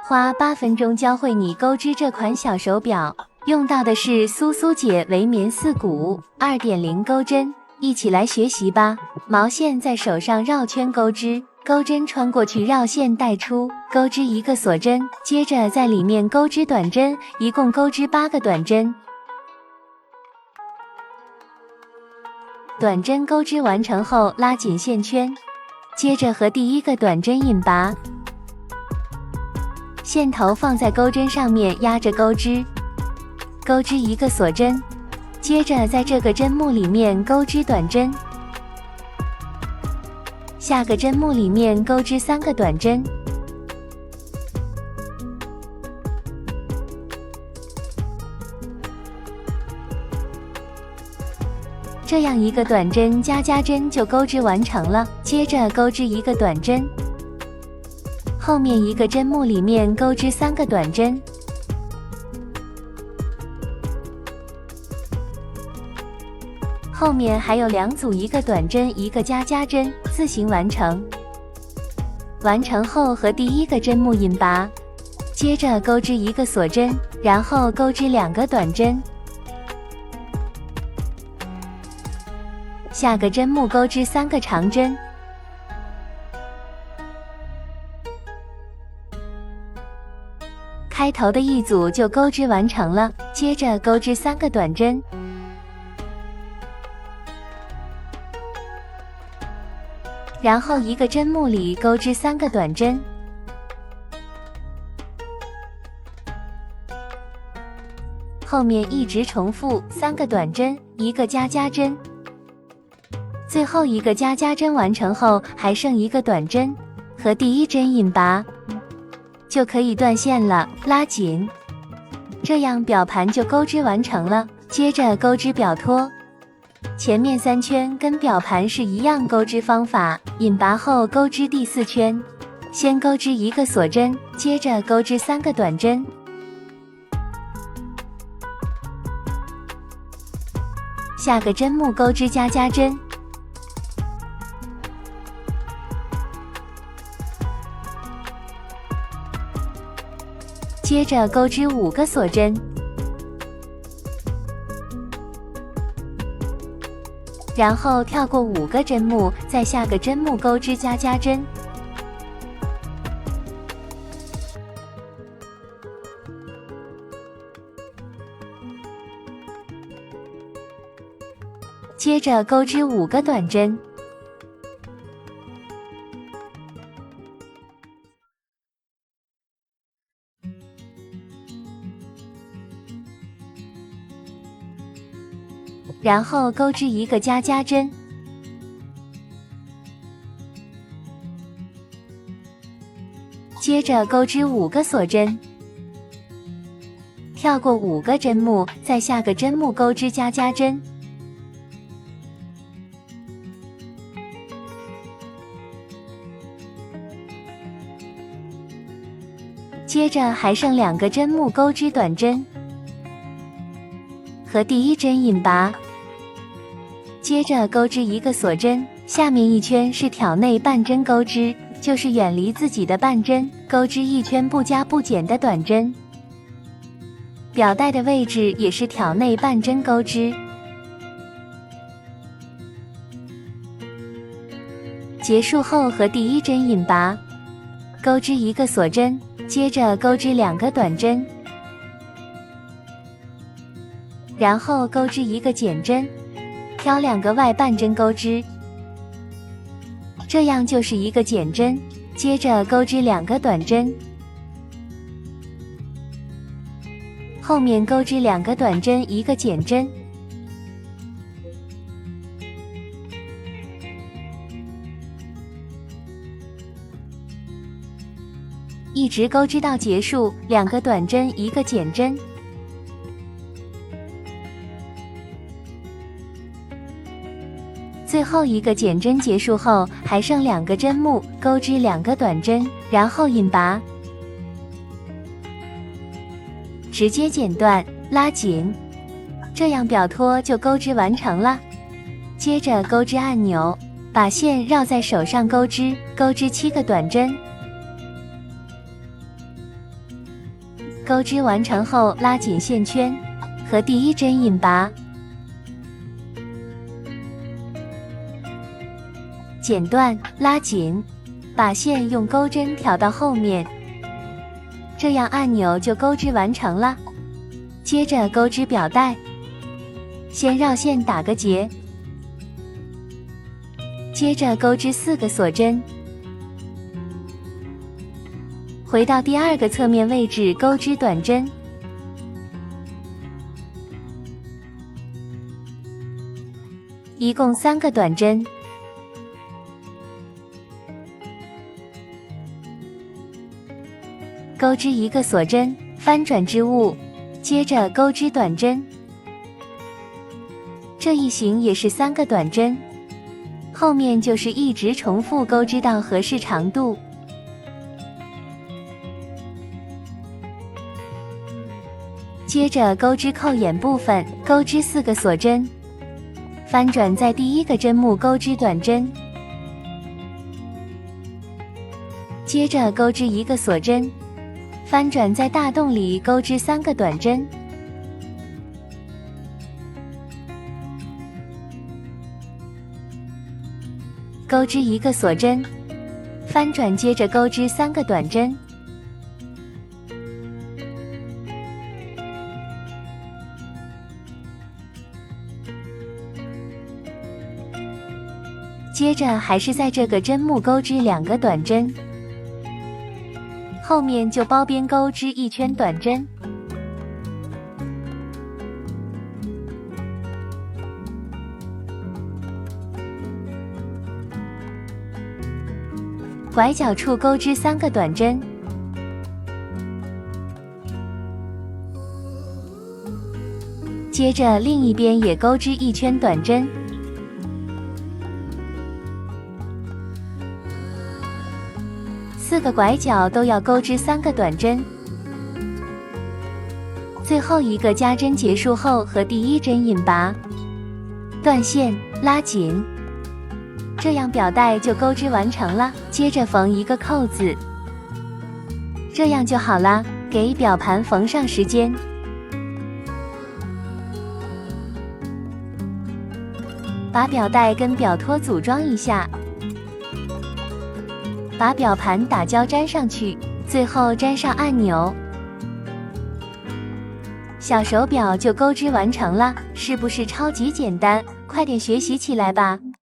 花8分钟教会你钩织这款小手表，用到的是苏苏姐维棉4股 2.0 钩针，一起来学习吧。毛线在手上绕圈钩织，钩针穿过去绕线带出，钩织一个锁针，接着在里面钩织短针，一共钩织8个短针。短针钩织完成后拉紧线圈，接着和第一个短针引拔，线头放在钩针上面压着钩织，钩织一个锁针，接着在这个针目里面钩织短针，下个针目里面钩织3个短针，这样一个短针加针就钩织完成了。接着钩织一个短针，后面一个针目里面钩织3个短针，后面还有2组，一个短针一个加针，自行完成。完成后和第一个针目引拔，接着钩织一个锁针，然后钩织2个短针，下个针目钩织3个长针，开头的一组就钩织完成了。接着钩织3个短针，然后一个针目里钩织3个短针，后面一直重复3个短针，一个加针，最后一个加针完成后还剩一个短针，和第一针引拔就可以断线了，拉紧，这样表盘就钩织完成了。接着钩织表托，前面3圈跟表盘是一样钩织方法，引拔后钩织第4圈，先钩织一个锁针，接着钩织3个短针，下个针目钩织加针，接着钩织5个锁针，然后跳过5个针目，在下个针目钩织加针，接着钩织5个短针，然后钩织一个加针，接着钩织5个锁针，跳过5个针目，在下个针目钩织加针，接着还剩2个针目钩织短针，和第一针引拔，接着钩织一个锁针，下面一圈是挑内半针钩织，就是远离自己的半针，钩织一圈不加不减的短针。表带的位置也是挑内半针钩织。结束后和第一针引拔，钩织一个锁针，接着钩织2个短针，然后钩织一个减针，挑2个外半针钩织，这样就是一个减针，接着钩织2个短针，后面钩织2个短针一个减针，一直钩织到结束，2个短针一个减针。最后一个减针结束后，还剩2个针目，钩织2个短针，然后引拔，直接剪断，拉紧，这样表托就钩织完成了。接着钩织按钮，把线绕在手上钩织，钩织7个短针，钩织完成后拉紧线圈，和第一针引拔，剪断，拉紧，把线用钩针挑到后面，这样按钮就钩织完成了。接着钩织表带，先绕线打个结，接着钩织4个锁针，回到第2个侧面位置钩织短针，一共3个短针，钩织1个锁针，翻转织物，接着钩织短针。这一行也是3个短针，后面就是一直重复钩织到合适长度。接着钩织扣眼部分，钩织4个锁针，翻转在第1个针目钩织短针，接着钩织1个锁针，翻转在大洞里钩织3个短针，钩织1个锁针，翻转接着钩织3个短针，接着还是在这个针目钩织2个短针，后面就包边钩织1圈短针，拐角处钩织3个短针，接着另一边也钩织1圈短针，4个拐角都要钩织3个短针，最后一个加针结束后和第1针引拔，断线，拉紧，这样表带就钩织完成了。接着缝1个扣子，这样就好啦。给表盘缝上时间，把表带跟表托组装一下，把表盘打胶粘上去，最后粘上按钮，小手表就钩织完成了，是不是超级简单？快点学习起来吧！